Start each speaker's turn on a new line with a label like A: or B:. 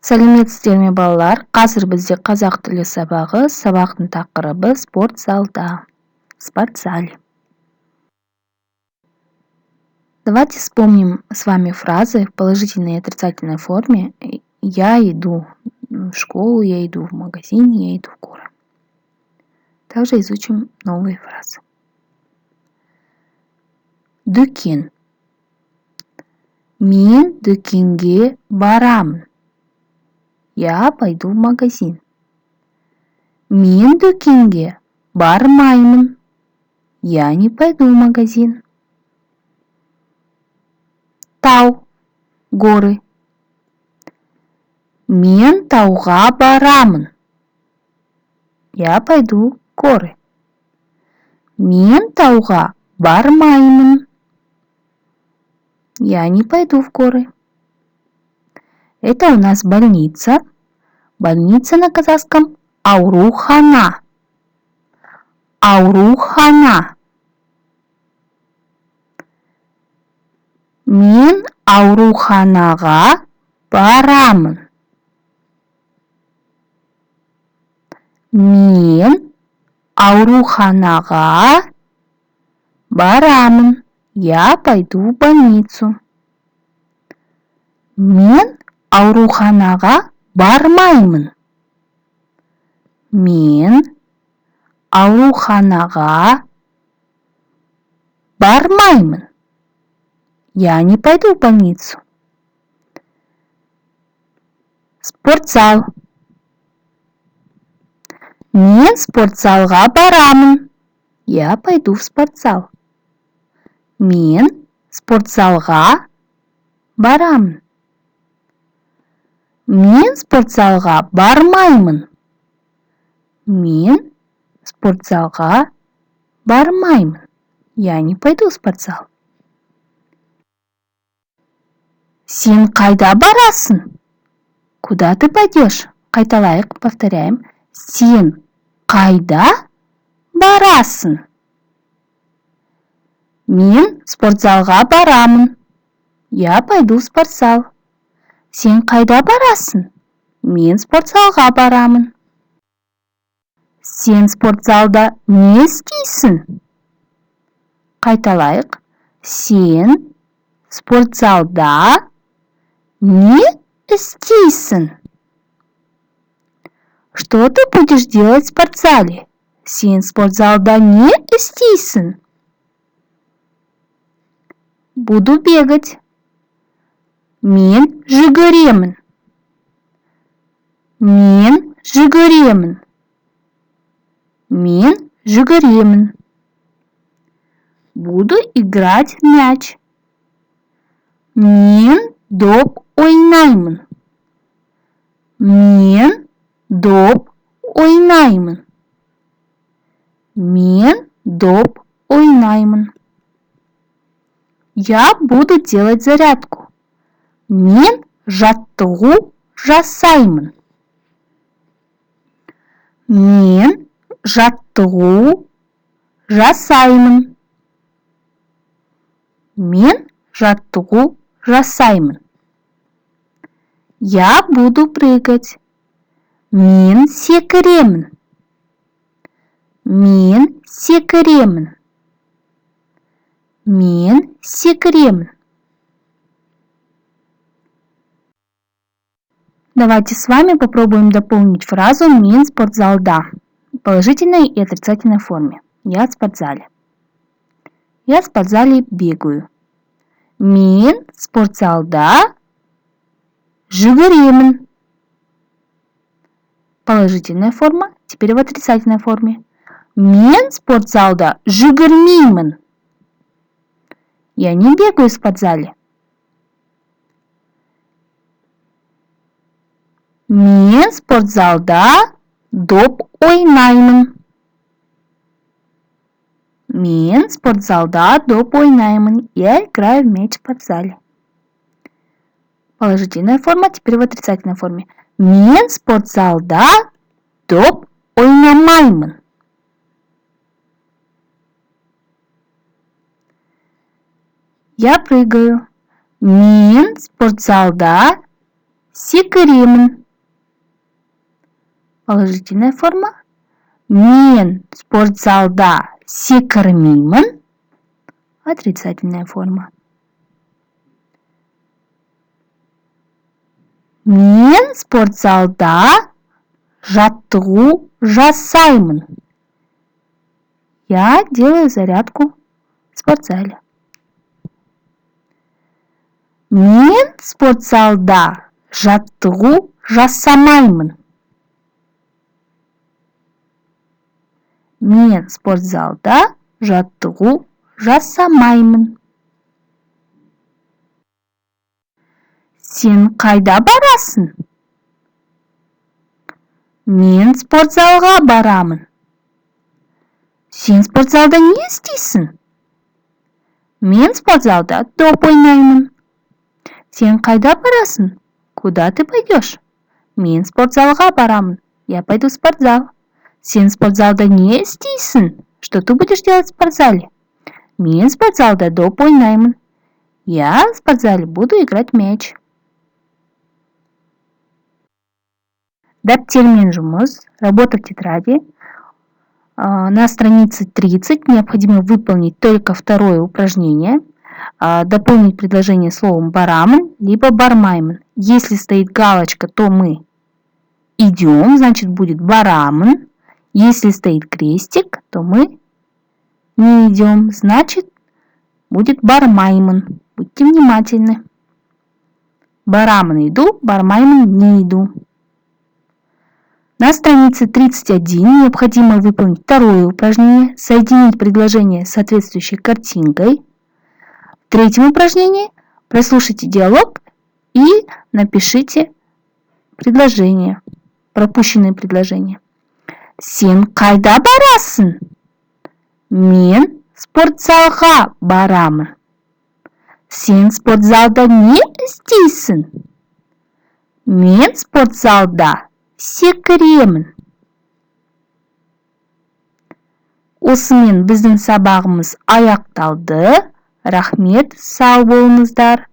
A: Сәлеметсіздер ме, балалар? Қазір бізде қазақ тілі сабағы, сабақтың тақырыбы спортзалда. Спортзале. Давайте вспомним с вами фразы в положительной и отрицательной форме. Я иду в школу, я иду в магазин, я иду в город. Также изучим новые фразы. Дүкен. Мен дүкенге барамын. Я пойду в магазин. Мен дүкенге бармаймын. Я не пойду в магазин. Тау, горы. Мен тауға барамын. Я пойду в горы. Мен тауға бармаймын. Я не пойду в горы. Это у нас больница. Больница на казахском аурухана. Аурухана. Мен ауруханаға барамын. Мен ауруханаға барамын. Я пойду в больницу. Мен ауруханаға бармаймын. Мен ауруханаға бармаймын. Я не пойду в больницу. Спортзал. Мен спортзалға барамын. Я пойду в спортзал. Мен спортзалға барамын. Мен спортзалға бармаймын. Мен спортзалға бармаймын. Я не пойду в спортзал. Сен қайда барасың? Куда ты пойдешь? Қайталайық, повторяем. Сен қайда барасың? Мен спортзалға барамын. Я пойду в спортзал. Сен қайда барасың? Мен спортзалға барамын. Сен спортзалда не істейсің? Қайталайық. Сен спортзалда не істейсің? Что ты будешь делать в спортзале? Сен спортзалда не істейсің? Буду бегать. Мен жүгіремін. Мен жүгіремін. Мен жүгіремін. Буду играть в мяч. Мен доп ойнаймын. Мен доп ойнаймын. Мен доп ойнаймын. Я буду делать зарядку. Мен жаттығу жасаймын. Мен жаттығу жасаймын. Мен жаттығу жасаймын. Я буду прыгать. Мен секіремін. Мен секіремін. Мен секіремін. Давайте с вами попробуем дополнить фразу «Мен спортзалда» в положительной и отрицательной форме. Я в спортзале. Я в спортзале бегаю. Мен спортзалда жүгіремін. Положительная форма. Теперь в отрицательной форме. Мен спортзалда жүгірмеймін. Я не бегаю в спортзале. Мен спортзалда доп ойнаймын. Мен спортзалда доп ойнаймын. Я играю в мяч в спортзале. Положительная форма, теперь в отрицательной форме. Мен спортзалда доп ойнамаймын. Я прыгаю. Мен спортзалда секіремін. Положительная форма. Мен спортзалда секірмеймін. Отрицательная форма. Мен спортзалда жаттығу жасаймын. Я делаю зарядку в спортзале. Мен спортзалда жаттығу жасамаймын. Мен спортзалда жаттығу жасамаймын. Сен қайда барасың? Мен спортзалға барамын. Сен спортзалда не істейсің? Мен спортзалда доп ойнаймын. Сен қайда барасың? Куда ты пойдешь? Мен спортзалға барамын. Я пойду в спортзал. Сен спортзалда не істейсің? Что ты будешь делать в спортзале? Мен спортзалда доп ойнаймын. Я в спортзале буду играть в мяч. Дәптермен жұмыс. Работа в тетради. На странице 30 необходимо выполнить только второе упражнение. Дополнить предложение словом барамын, либо бармаймын. Если стоит галочка, то мы идем, значит будет барамын. Если стоит крестик, то мы не идем, значит будет бармаймын. Будьте внимательны. Барамын иду, бармаймын не иду. На странице 31 необходимо выполнить второе упражнение, соединить предложение с соответствующей картинкой. В третьем упражнении прослушайте диалог и напишите предложение, пропущенные предложения. Сен қайда барасың? Мен спортзалға барамын. Сен спортзалда не істейсің? Мен спортзалда секіремін. Осымен біздің сабағымыз аяқталды. Рахмет, сау болыңыздар.